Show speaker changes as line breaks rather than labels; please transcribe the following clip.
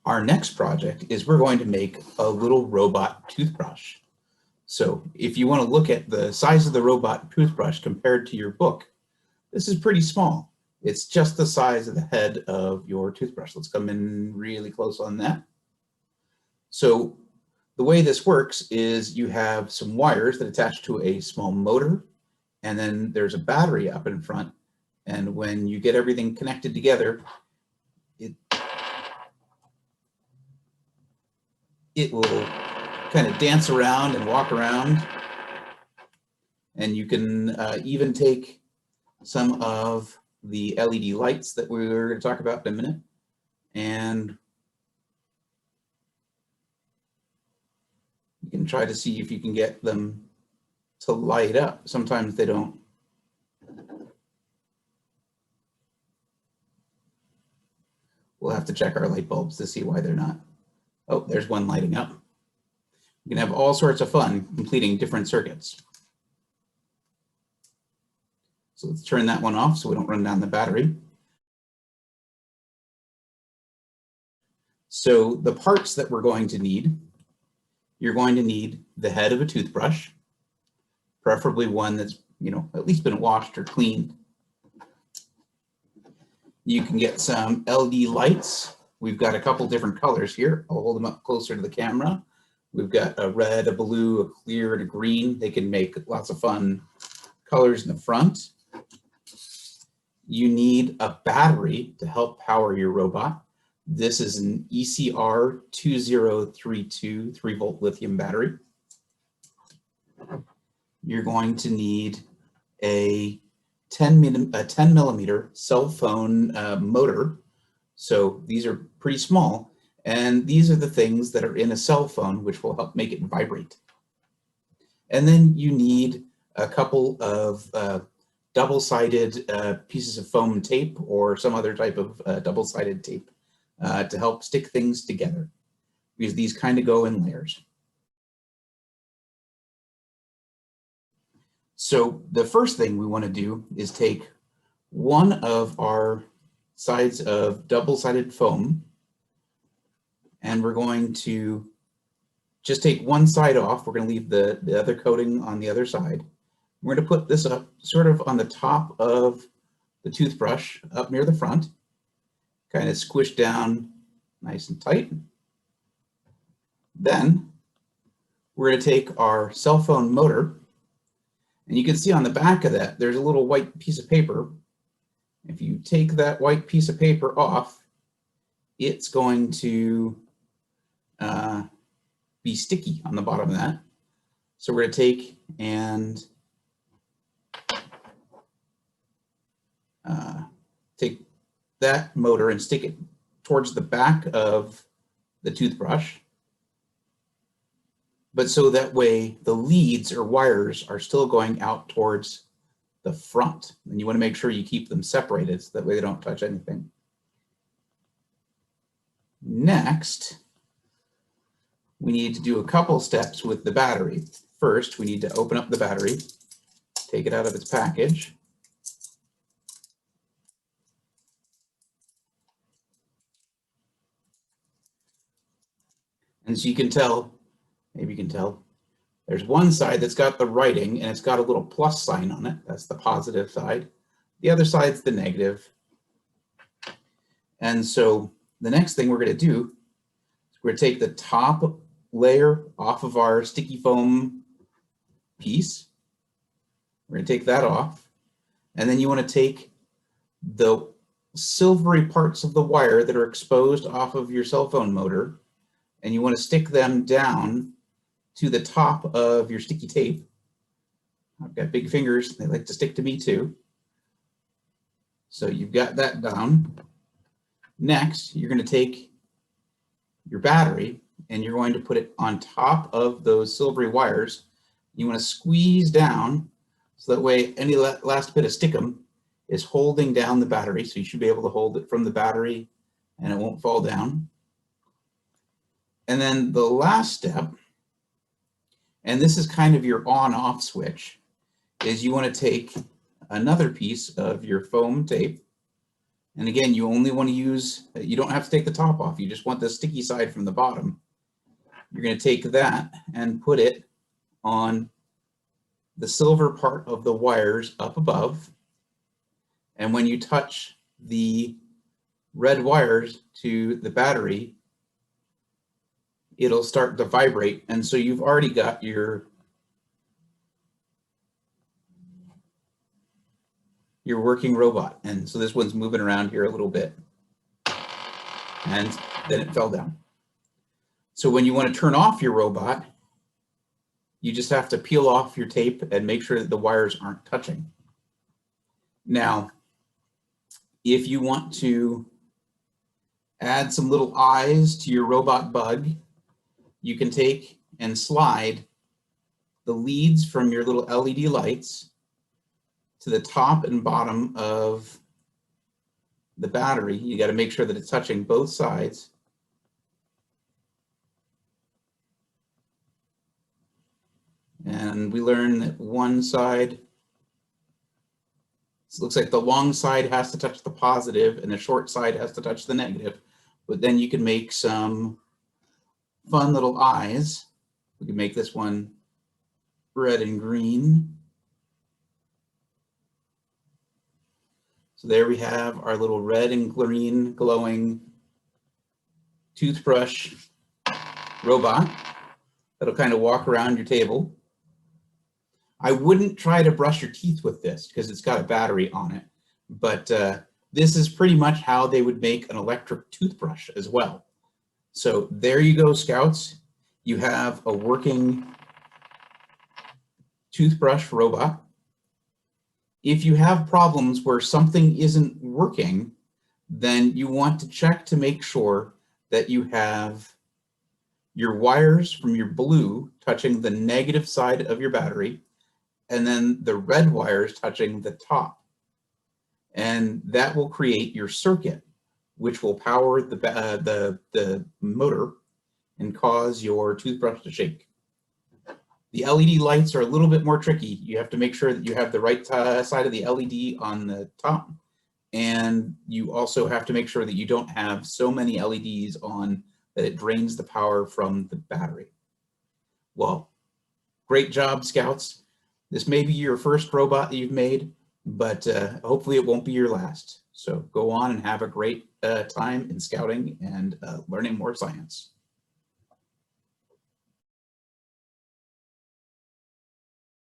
Our next project is we're going to make a little robot toothbrush. So if you want to look at the size of the robot toothbrush compared to your book, this is pretty small. It's just the size of the head of your toothbrush. Let's come in really close on that. So the way this works is you have some wires that attach to a small motor, and then there's a battery up in front. And when you get everything connected together, it will kind of dance around and walk around. And you can even take some of the LED lights that we're going to talk about in a minute, and you can try to see if you can get them to light up. Sometimes they don't. We'll have to check our light bulbs to see why they're not. Oh, there's one lighting up. You can have all sorts of fun completing different circuits. So let's turn that one off so we don't run down the battery. So the parts that we're going to need, you're going to need the head of a toothbrush, preferably one that's, at least been washed or cleaned. You can get some LED lights. We've got a couple different colors here. I'll hold them up closer to the camera. We've got a red, a blue, a clear, and a green. They can make lots of fun colors in the front. You need a battery to help power your robot. This is an ECR 2032 3-volt lithium battery. You're going to need a 10 millimeter cell phone motor. So these are pretty small, and these are the things that are in a cell phone which will help make it vibrate. And then you need a couple of double-sided pieces of foam tape or some other type of double-sided tape to help stick things together, because these kind of go in layers. So the first thing we want to do is take one of our sides of double-sided foam, and we're going to just take one side off. We're going to leave the other coating on the other side. We're going to put this up sort of on the top of the toothbrush, up near the front, kind of squish down nice and tight. Then we're going to take our cell phone motor, and you can see on the back of that, there's a little white piece of paper. If you take that white piece of paper off, it's going to be sticky on the bottom of that. So we're going to take and take that motor and stick it towards the back of the toothbrush, but so that way the leads or wires are still going out towards the front, and you want to make sure you keep them separated so that way they don't touch anything. Next, we need to do a couple steps with the battery. First, we need to open up the battery, take it out of its package. And so you can tell, maybe you can tell, there's one side that's got the writing and it's got a little plus sign on it. That's the positive side. The other side's the negative. And so the next thing we're going to do is we're going to take the top layer off of our sticky foam piece. We're going to take that off. And then you want to take the silvery parts of the wire that are exposed off of your cell phone motor, and you want to stick them down to the top of your sticky tape. I've got big fingers, they like to stick to me too. So you've got that down. Next, you're going to take your battery and you're going to put it on top of those silvery wires. You want to squeeze down so that way any last bit of stickum is holding down the battery. So you should be able to hold it from the battery and it won't fall down. And then the last step, and this is kind of your on-off switch, is you want to take another piece of your foam tape And again, you only want to use, you don't have to take the top off. You just want the sticky side from the bottom. You're going to take that and put it on the silver part of the wires up above. And when you touch the red wires to the battery, it'll start to vibrate. And so you've already got your working robot. And so this one's moving around here a little bit. And then it fell down. So when you want to turn off your robot, you just have to peel off your tape and make sure that the wires aren't touching. Now, if you want to add some little eyes to your robot bug, you can take and slide the leads from your little LED lights to the top and bottom of the battery. You got to make sure that it's touching both sides. And we learn that one side, it looks like the long side has to touch the positive and the short side has to touch the negative. But then you can make some fun little eyes. We can make this one red and green. So there we have our little red and green glowing toothbrush robot that'll kind of walk around your table. I wouldn't try to brush your teeth with this because it's got a battery on it, but this is pretty much how they would make an electric toothbrush as well. So there you go, Scouts. You have a working toothbrush robot. If you have problems where something isn't working, then you want to check to make sure that you have your wires from your blue touching the negative side of your battery, and then the red wires touching the top. And that will create your circuit, which will power the motor and cause your toothbrush to shake. The LED lights are a little bit more tricky. You have to make sure that you have the right side of the LED on the top. And you also have to make sure that you don't have so many LEDs on that it drains the power from the battery. Well, great job, Scouts. This may be your first robot that you've made, but hopefully it won't be your last. So go on and have a great time in scouting and learning more science.